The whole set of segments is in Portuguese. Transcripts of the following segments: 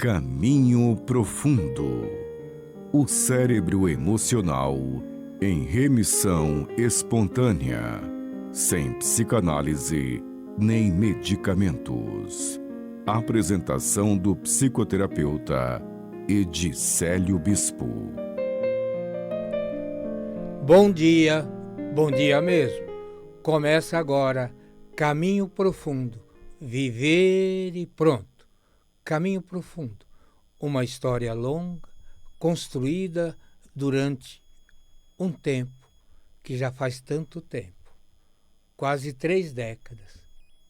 Caminho profundo. O cérebro emocional em remissão espontânea, sem psicanálise nem medicamentos. Apresentação do psicoterapeuta Edicélio Bispo. Bom dia mesmo. Começa agora Caminho Profundo, viver e pronto. Caminho Profundo, uma história longa, construída durante um tempo, que já faz tanto tempo, quase 3 décadas.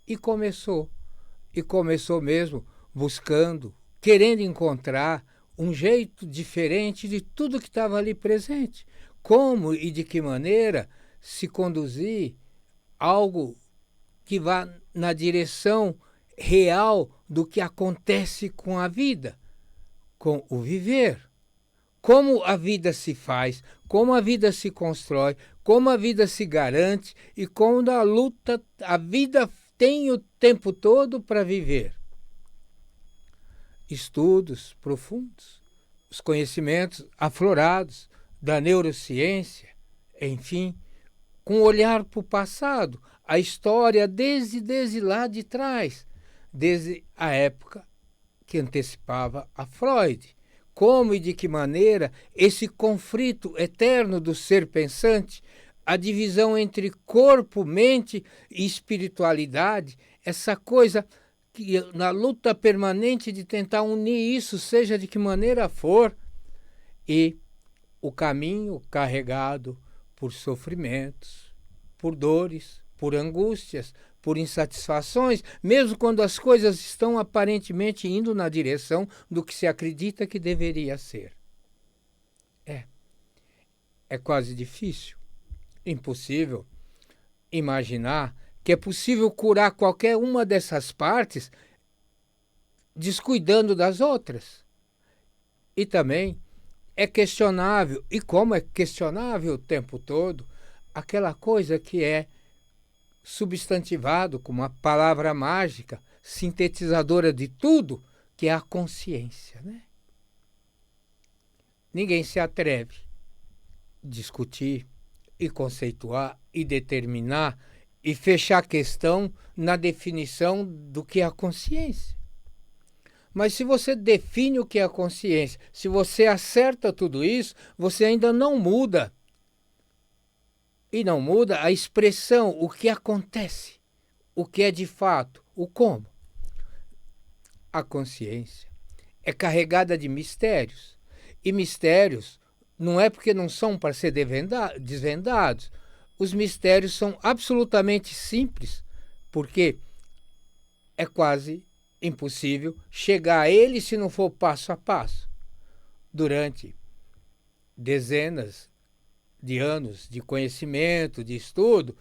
E começou mesmo buscando, querendo encontrar um jeito diferente de tudo que estava ali presente. Como e de que maneira se conduzir algo que vá na direção real do que acontece com a vida, com o viver. Como a vida se faz, como a vida se constrói, como a vida se garante e como a luta, a vida tem o tempo todo para viver. Estudos profundos, os conhecimentos aflorados da neurociência, enfim, com um olhar para o passado, a história desde lá de trás, desde a época que antecipava a Freud. Como e de que maneira esse conflito eterno do ser pensante, a divisão entre corpo, mente e espiritualidade, essa coisa que na luta permanente de tentar unir isso, seja de que maneira for, e o caminho carregado por sofrimentos, por dores, por angústias, por insatisfações, mesmo quando as coisas estão aparentemente indo na direção do que se acredita que deveria ser. É quase difícil, impossível, imaginar que é possível curar qualquer uma dessas partes descuidando das outras. E também é questionável, e como é questionável o tempo todo, aquela coisa que é substantivado como uma palavra mágica, sintetizadora de tudo, que é a consciência, né? Ninguém se atreve a discutir e conceituar e determinar e fechar a questão na definição do que é a consciência. Mas se você define o que é a consciência, se você acerta tudo isso, você ainda não muda. E não muda a expressão, o que acontece, o que é de fato, o como. A consciência é carregada de mistérios. E mistérios não é porque não são para ser desvendados. Os mistérios são absolutamente simples, porque é quase impossível chegar a ele se não for passo a passo. Durante dezenas de anos de conhecimento, de estudo,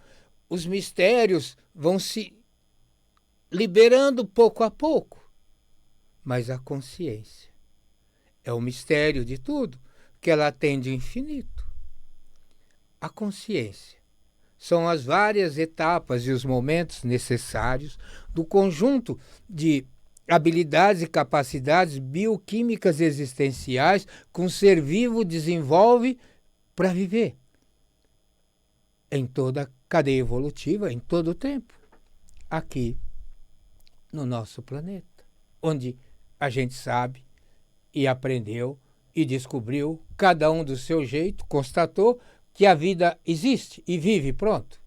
os mistérios vão se liberando pouco a pouco. Mas a consciência é o mistério de tudo, que ela tem de infinito. A consciência são as várias etapas e os momentos necessários do conjunto de habilidades e capacidades bioquímicas existenciais que um ser vivo desenvolve para viver em toda a cadeia evolutiva, em todo o tempo, aqui no nosso planeta, onde a gente sabe e aprendeu e descobriu, cada um do seu jeito, constatou que a vida existe e vive, pronto.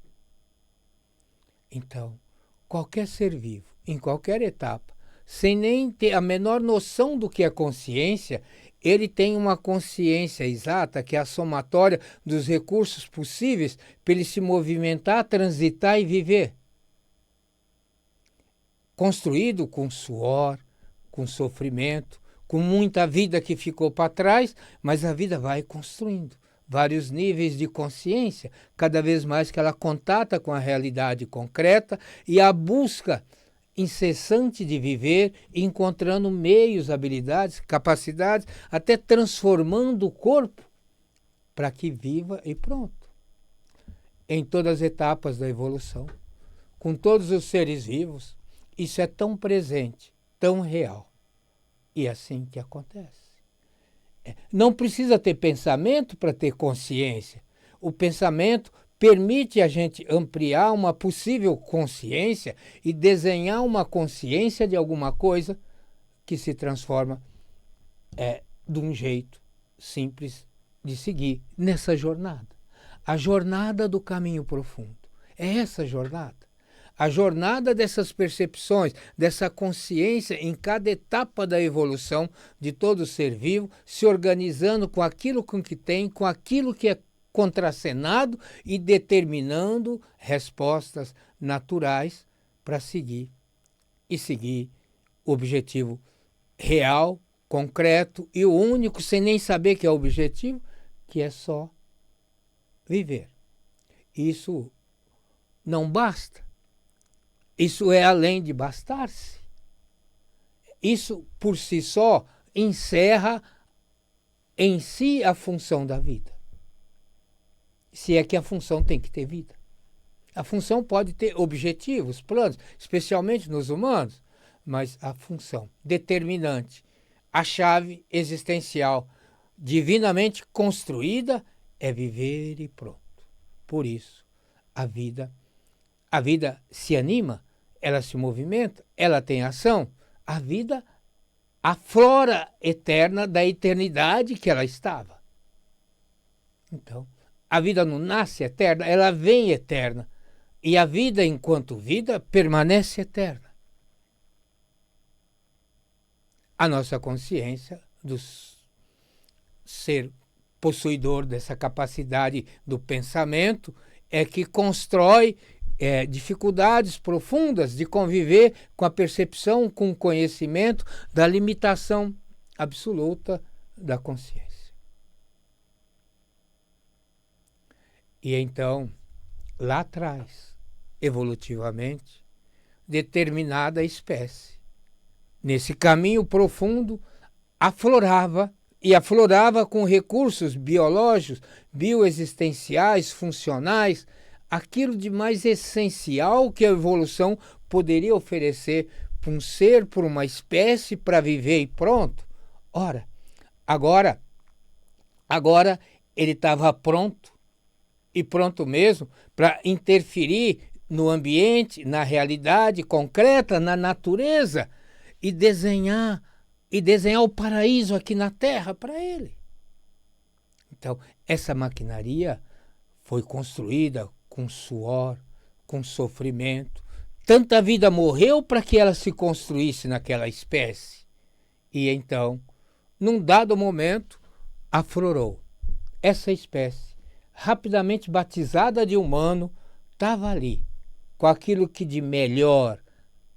Então, qualquer ser vivo, em qualquer etapa, sem nem ter a menor noção do que é consciência, ele tem uma consciência exata, que é a somatória dos recursos possíveis para ele se movimentar, transitar e viver. Construído com suor, com sofrimento, com muita vida que ficou para trás, mas a vida vai construindo vários níveis de consciência, cada vez mais que ela contata com a realidade concreta e a busca incessante de viver, encontrando meios, habilidades, capacidades, até transformando o corpo para que viva e pronto. Em todas as etapas da evolução, com todos os seres vivos, isso é tão presente, tão real. E é assim que acontece. Não precisa ter pensamento para ter consciência. O pensamento permite a gente ampliar uma possível consciência e desenhar uma consciência de alguma coisa que se transforma de um jeito simples de seguir nessa jornada. A jornada do caminho profundo. É essa jornada. A jornada dessas percepções, dessa consciência em cada etapa da evolução de todo ser vivo, se organizando com aquilo com que tem, com aquilo que é contracenado e determinando respostas naturais para seguir. E seguir o objetivo real, concreto e o único, sem nem saber que é o objetivo, que é só viver. Isso não basta. Isso é além de bastar-se. Isso, por si só, encerra em si a função da vida. Se é que a função tem que ter vida. A função pode ter objetivos, planos, especialmente nos humanos, mas a função determinante, a chave existencial, divinamente construída, é viver e pronto. Por isso, a vida se anima, ela se movimenta, ela tem ação. A vida aflora eterna da eternidade que ela estava. Então, a vida não nasce eterna, ela vem eterna. E a vida, enquanto vida, permanece eterna. A nossa consciência do ser possuidor dessa capacidade do pensamento é que constrói dificuldades profundas de conviver com a percepção, com o conhecimento da limitação absoluta da consciência. E então, lá atrás, evolutivamente, determinada espécie, nesse caminho profundo, aflorava, e aflorava com recursos biológicos, bioexistenciais, funcionais, aquilo de mais essencial que a evolução poderia oferecer para um ser, para uma espécie, para viver e pronto. Ora, agora ele estava pronto, e pronto mesmo, para interferir no ambiente, na realidade concreta, na natureza, e desenhar o paraíso aqui na Terra para ele. Então, essa maquinaria foi construída com suor, com sofrimento. Tanta vida morreu para que ela se construísse naquela espécie. E então, num dado momento, aflorou. Essa espécie, rapidamente batizada de humano, estava ali, com aquilo que de melhor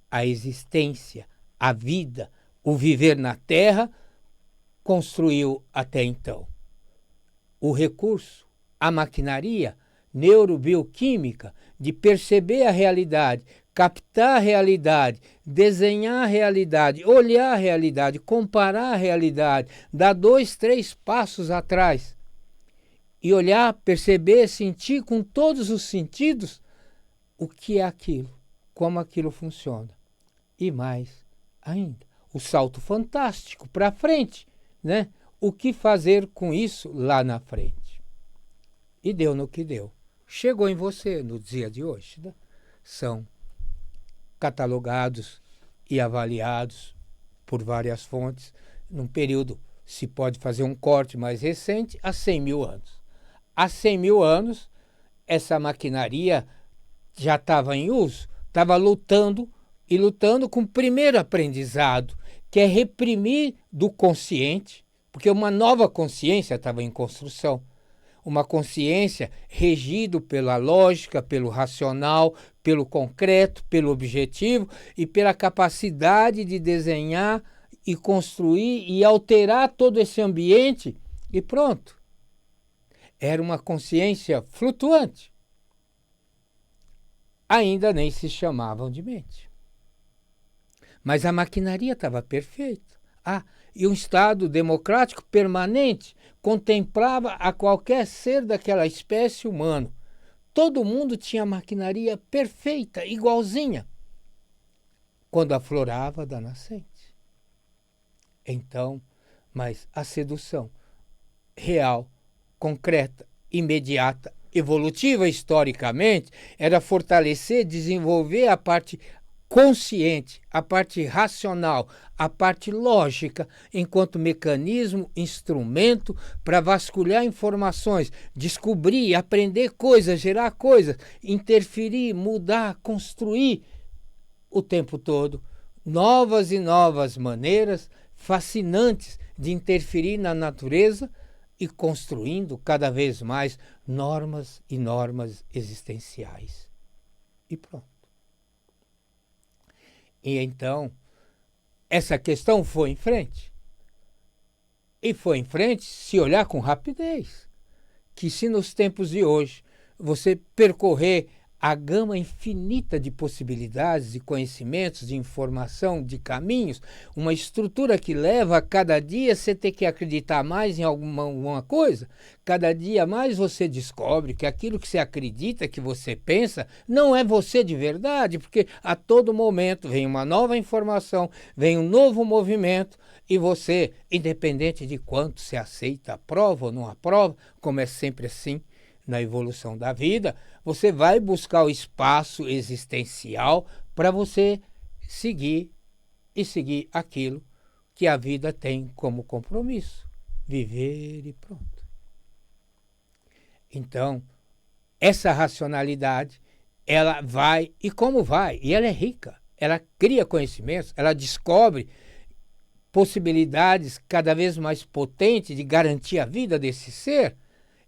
a existência, a vida, o viver na Terra, construiu até então. O recurso, a maquinaria neurobioquímica de perceber a realidade, captar a realidade, desenhar a realidade, olhar a realidade, comparar a realidade, dar 2, 3 passos atrás e olhar, perceber, sentir com todos os sentidos o que é aquilo, como aquilo funciona. E mais ainda, o salto fantástico para frente, né? O que fazer com isso lá na frente? E deu no que deu. Chegou em você no dia de hoje, né? São catalogados e avaliados por várias fontes, num período, se pode fazer um corte mais recente, há 100 mil anos. Há 100 mil anos, essa maquinaria já estava em uso, estava lutando com o primeiro aprendizado, que é reprimir do consciente, porque uma nova consciência estava em construção. Uma consciência regida pela lógica, pelo racional, pelo concreto, pelo objetivo e pela capacidade de desenhar e construir e alterar todo esse ambiente e pronto. Era uma consciência flutuante. Ainda nem se chamavam de mente. Mas a maquinaria estava perfeita. E um Estado democrático permanente contemplava a qualquer ser daquela espécie humana. Todo mundo tinha maquinaria perfeita, igualzinha, quando aflorava da nascente. Então, mas a sedução real, concreta, imediata, evolutiva historicamente, era fortalecer, desenvolver a parte consciente, a parte racional, a parte lógica, enquanto mecanismo, instrumento para vasculhar informações, descobrir, aprender coisas, gerar coisas, interferir, mudar, construir o tempo todo novas e novas maneiras fascinantes de interferir na natureza e construindo cada vez mais normas e normas existenciais. E pronto. E então, essa questão foi em frente. E foi em frente se olhar com rapidez. Que se nos tempos de hoje você percorrer a gama infinita de possibilidades, de conhecimentos, de informação, de caminhos, uma estrutura que leva a cada dia você ter que acreditar mais em alguma coisa, cada dia mais você descobre que aquilo que você acredita, que você pensa, não é você de verdade, porque a todo momento vem uma nova informação, vem um novo movimento, e você, independente de quanto você aceita, aprova ou não aprova, como é sempre assim, na evolução da vida, você vai buscar o espaço existencial para você seguir aquilo que a vida tem como compromisso, viver e pronto. Então, essa racionalidade, ela vai, e como vai? E ela é rica, ela cria conhecimentos, ela descobre possibilidades cada vez mais potentes de garantir a vida desse ser,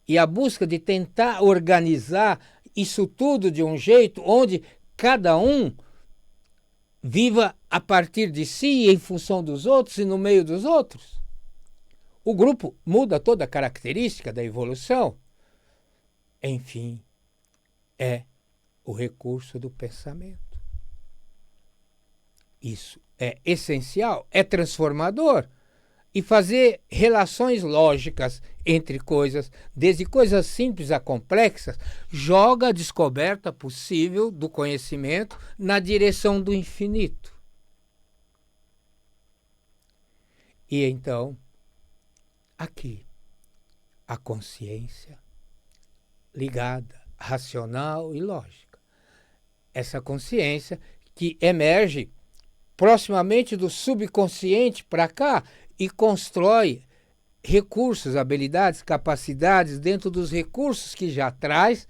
e a busca de tentar organizar isso tudo de um jeito onde cada um viva a partir de si, em função dos outros e no meio dos outros. O grupo muda toda a característica da evolução. Enfim, é o recurso do pensamento. Isso é essencial, é transformador. E fazer relações lógicas entre coisas, desde coisas simples a complexas, joga a descoberta possível do conhecimento na direção do infinito. E então, aqui, a consciência ligada, racional e lógica. Essa consciência que emerge proximamente do subconsciente para cá, e constrói recursos, habilidades, capacidades dentro dos recursos que já traz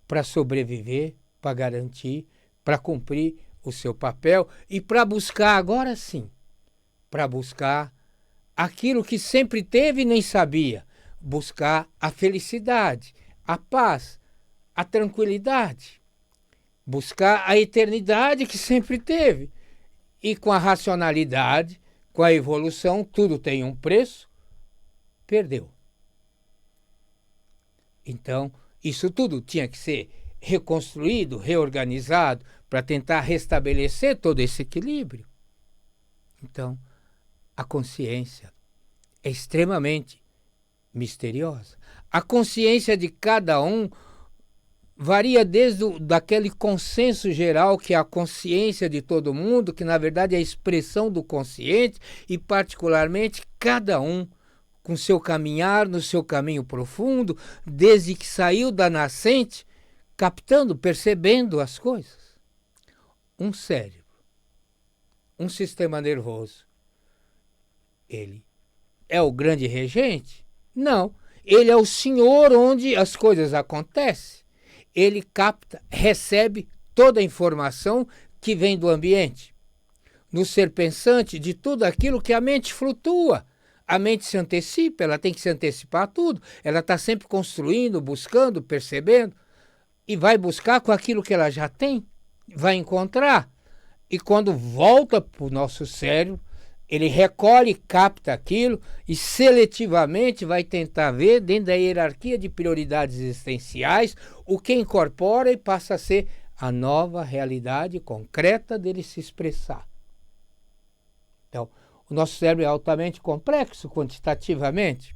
para sobreviver, para garantir, para cumprir o seu papel e para buscar, agora sim, para buscar aquilo que sempre teve e nem sabia, buscar a felicidade, a paz, a tranquilidade, buscar a eternidade que sempre teve e com a racionalidade, com a evolução, tudo tem um preço, perdeu. Então, isso tudo tinha que ser reconstruído, reorganizado, para tentar restabelecer todo esse equilíbrio. Então, a consciência é extremamente misteriosa. A consciência de cada um varia desde daquele consenso geral que é a consciência de todo mundo, que na verdade é a expressão do consciente, e particularmente cada um com seu caminhar no seu caminho profundo, desde que saiu da nascente, captando, percebendo as coisas. Um cérebro, um sistema nervoso, ele é o grande regente? Não, ele é o senhor onde as coisas acontecem. Ele capta, recebe toda a informação que vem do ambiente. No ser pensante, de tudo aquilo que a mente flutua. A mente se antecipa, ela tem que se antecipar a tudo. Ela está sempre construindo, buscando, percebendo. E vai buscar com aquilo que ela já tem. Vai encontrar. E quando volta para o nosso cérebro, ele recolhe, capta aquilo e seletivamente vai tentar ver, dentro da hierarquia de prioridades existenciais, o que incorpora e passa a ser a nova realidade concreta dele se expressar. Então, o nosso cérebro é altamente complexo quantitativamente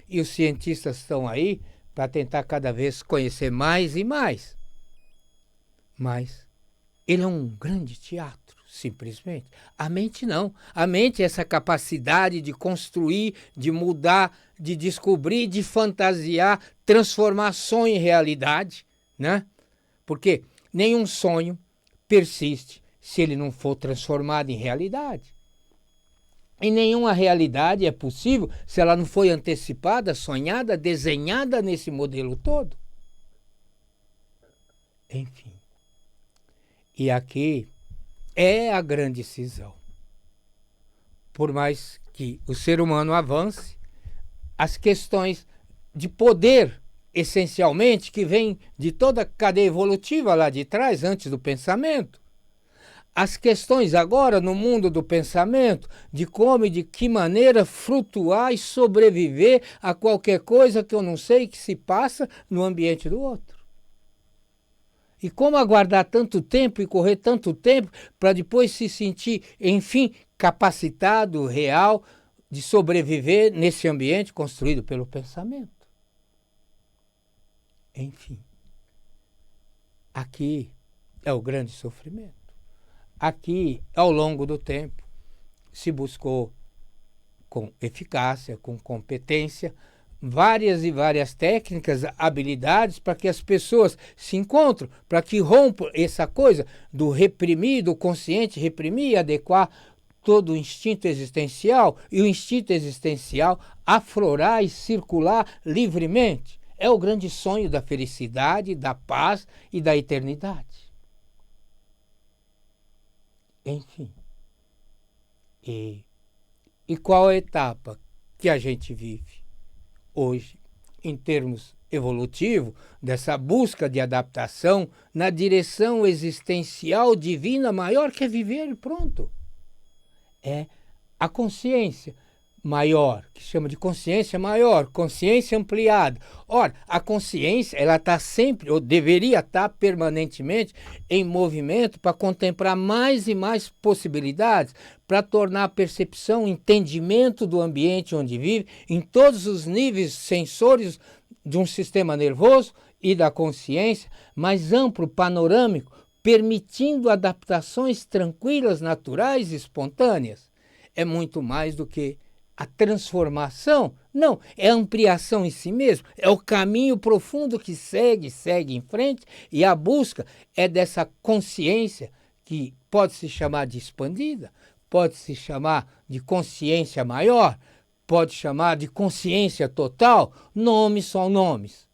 e os cientistas estão aí para tentar cada vez conhecer mais e mais. Mas ele é um grande teatro simplesmente. A mente não. A mente é essa capacidade de construir, de mudar, de descobrir, de fantasiar, transformar sonho em realidade, né? Porque nenhum sonho persiste se ele não for transformado em realidade. E nenhuma realidade é possível se ela não foi antecipada, sonhada, desenhada nesse modelo todo. Enfim. E aqui é a grande cisão. Por mais que o ser humano avance, as questões de poder, essencialmente, que vêm de toda a cadeia evolutiva lá de trás, antes do pensamento, as questões agora no mundo do pensamento, de como e de que maneira flutuar e sobreviver a qualquer coisa que eu não sei que se passa no ambiente do outro. E como aguardar tanto tempo e correr tanto tempo para depois se sentir, enfim, capacitado, real, de sobreviver nesse ambiente construído pelo pensamento. Enfim, aqui é o grande sofrimento. Aqui, ao longo do tempo, se buscou com eficácia, com competência, várias e várias técnicas, habilidades para que as pessoas se encontrem, para que rompam essa coisa do reprimir, do consciente reprimir e adequar todo o instinto existencial e o instinto existencial aflorar e circular livremente. É o grande sonho da felicidade, da paz e da eternidade. Enfim. E qual a etapa que a gente vive hoje, em termos evolutivos, dessa busca de adaptação na direção existencial divina maior que é viver e pronto? É a consciência maior, que chama de consciência maior, consciência ampliada. Ora, a consciência, ela está sempre, ou deveria estar permanentemente em movimento para contemplar mais e mais possibilidades, para tornar a percepção, entendimento do ambiente onde vive, em todos os níveis sensórios de um sistema nervoso e da consciência, mais amplo, panorâmico, permitindo adaptações tranquilas, naturais e espontâneas. É muito mais do que a transformação, não, é a ampliação em si mesmo, é o caminho profundo que segue em frente, e a busca é dessa consciência que pode se chamar de expandida, pode se chamar de consciência maior, pode chamar de consciência total, nomes são nomes.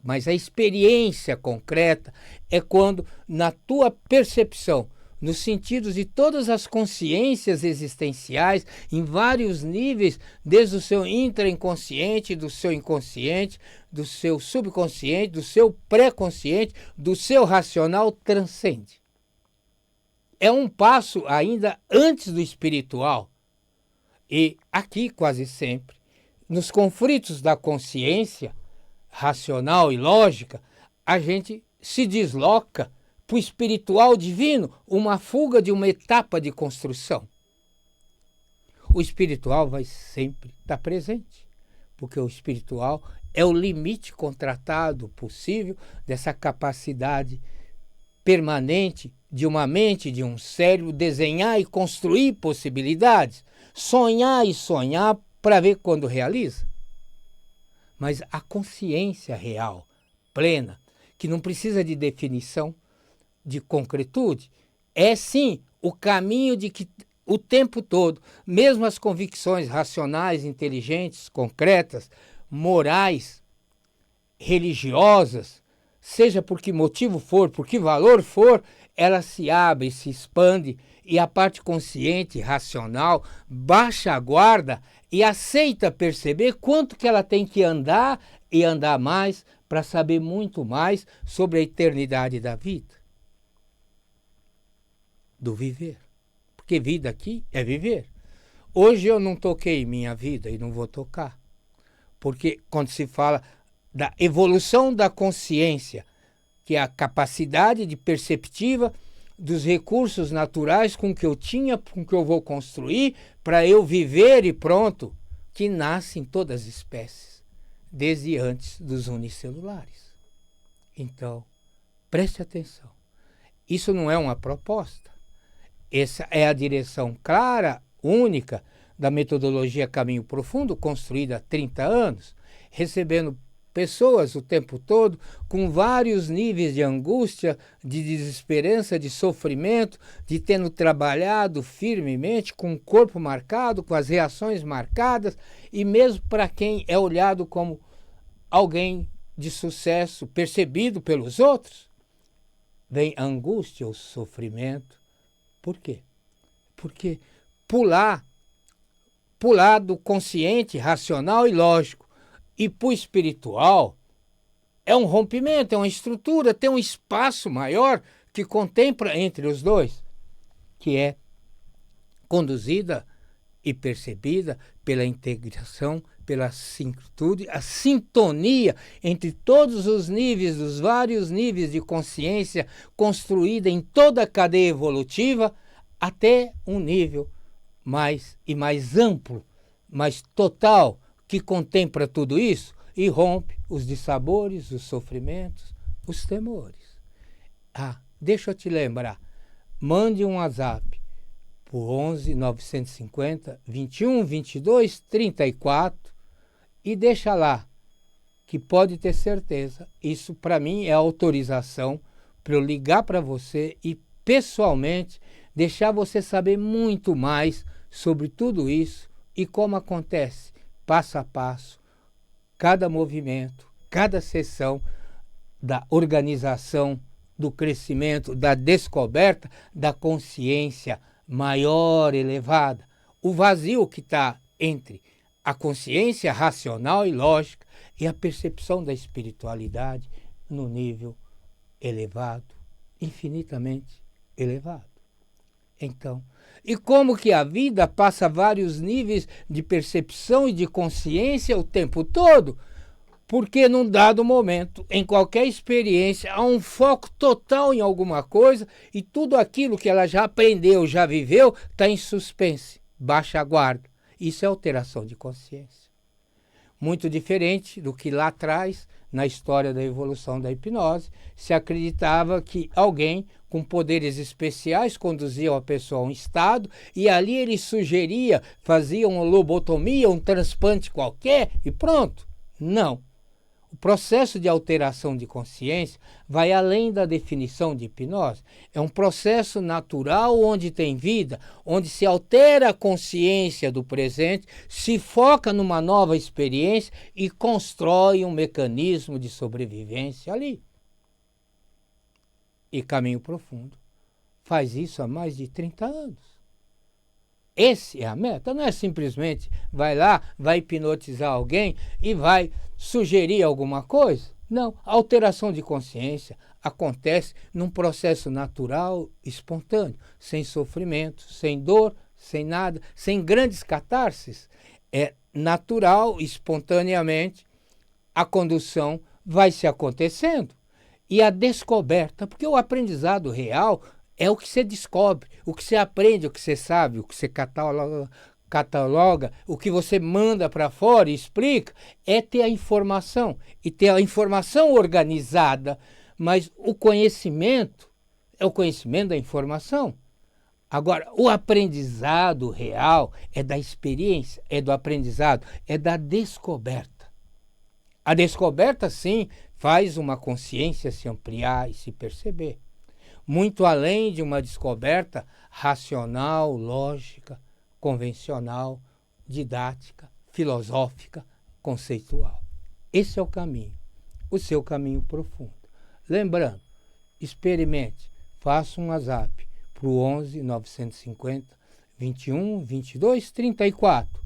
Mas a experiência concreta é quando, na tua percepção, nos sentidos de todas as consciências existenciais, em vários níveis, desde o seu intrainconsciente, do seu inconsciente, do seu subconsciente, do seu pré-consciente, do seu racional, transcende. É um passo ainda antes do espiritual. E aqui, quase sempre, nos conflitos da consciência racional e lógica, a gente se desloca para o espiritual divino, uma fuga de uma etapa de construção. O espiritual vai sempre estar presente, porque o espiritual é o limite contratado possível dessa capacidade permanente de uma mente, de um cérebro, desenhar e construir possibilidades, sonhar e sonhar para ver quando realiza. Mas a consciência real, plena, que não precisa de definição, de concretude, é sim o caminho de que o tempo todo, mesmo as convicções racionais, inteligentes, concretas, morais, religiosas, seja por que motivo for, por que valor for, ela se abre, se expande, e a parte consciente, racional, baixa a guarda e aceita perceber quanto que ela tem que andar e andar mais para saber muito mais sobre a eternidade da vida. Do viver. Porque vida aqui é viver. Hoje eu não toquei minha vida e não vou tocar. Porque quando se fala da evolução da consciência, que é a capacidade de perceptiva dos recursos naturais com que eu tinha, com que eu vou construir, para eu viver e pronto, que nasce em todas as espécies, desde antes dos unicelulares. Então, preste atenção. Isso não é uma proposta. Essa é a direção clara, única, da metodologia Caminho Profundo, construída há 30 anos, recebendo pessoas o tempo todo com vários níveis de angústia, de desesperança, de sofrimento, de tendo trabalhado firmemente, com o corpo marcado, com as reações marcadas, e mesmo para quem é olhado como alguém de sucesso, percebido pelos outros, vem a angústia, o sofrimento. Por quê? Porque pular do consciente, racional e lógico e para o espiritual é um rompimento, é uma estrutura, tem um espaço maior que contempla entre os dois, que é conduzida e percebida pela integração, pela sincrotude, a sintonia entre todos os níveis, dos vários níveis de consciência construída em toda a cadeia evolutiva, até um nível mais amplo, mais total, que contempla tudo isso e rompe os dissabores, os sofrimentos, os temores. Deixa eu te lembrar, mande um WhatsApp por 11 950 21 22 34 e deixa lá, que pode ter certeza, isso para mim é autorização para eu ligar para você e pessoalmente deixar você saber muito mais sobre tudo isso e como acontece passo a passo, cada movimento, cada sessão da organização, do crescimento, da descoberta da consciência maior, elevada. O vazio que está entre a consciência racional e lógica e a percepção da espiritualidade no nível elevado, infinitamente elevado. Então, e como que a vida passa vários níveis de percepção e de consciência o tempo todo? Porque num dado momento, em qualquer experiência, há um foco total em alguma coisa e tudo aquilo que ela já aprendeu, já viveu, está em suspense, baixa a guarda. Isso é alteração de consciência. Muito diferente do que lá atrás, na história da evolução da hipnose, se acreditava que alguém com poderes especiais conduzia a pessoa a um estado e ali ele sugeria, fazia uma lobotomia, um transplante qualquer e pronto. Não. O processo de alteração de consciência vai além da definição de hipnose. É um processo natural onde tem vida, onde se altera a consciência do presente, se foca numa nova experiência e constrói um mecanismo de sobrevivência ali. E Caminho Profundo faz isso há mais de 30 anos. Essa é a meta, não é simplesmente vai lá, vai hipnotizar alguém e vai sugerir alguma coisa. Não, a alteração de consciência acontece num processo natural, espontâneo, sem sofrimento, sem dor, sem nada, sem grandes catarses. É natural, espontaneamente, a condução vai se acontecendo. E a descoberta, porque o aprendizado real é o que você descobre, o que você aprende, o que você sabe, o que você cataloga, o que você manda para fora e explica, é ter a informação. E ter a informação organizada, mas o conhecimento é o conhecimento da informação. Agora, o aprendizado real é da experiência, é do aprendizado, é da descoberta. A descoberta, sim, faz uma consciência se ampliar e se perceber. Muito além de uma descoberta racional, lógica, convencional, didática, filosófica, conceitual. Esse é o caminho, o seu caminho profundo. Lembrando, experimente, faça um WhatsApp para o 11 950 21 22 34.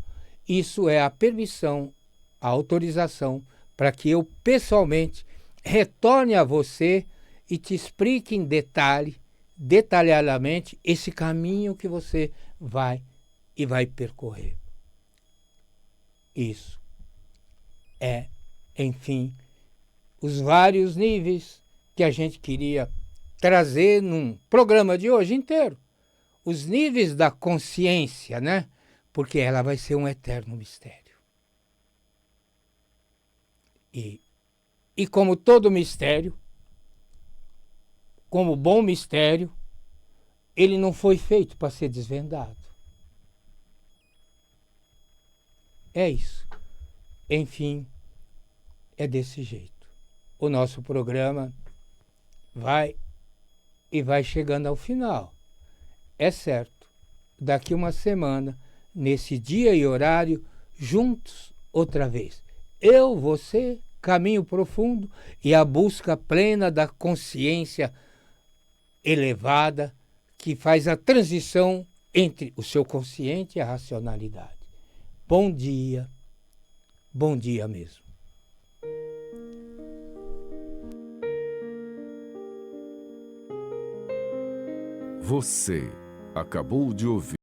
Isso é a permissão, a autorização para que eu pessoalmente retorne a você e te explique em detalhadamente, esse caminho que você vai percorrer. Isso é, enfim, os vários níveis que a gente queria trazer num programa de hoje inteiro. Os níveis da consciência, né? Porque ela vai ser um eterno mistério. E como todo mistério, como bom mistério, ele não foi feito para ser desvendado. É isso. Enfim, é desse jeito. O nosso programa vai chegando ao final. É certo, daqui uma semana, nesse dia e horário, juntos outra vez. Eu, você, caminho profundo e a busca plena da consciência elevada que faz a transição entre o seu consciente e a racionalidade. Bom dia mesmo. Você acabou de ouvir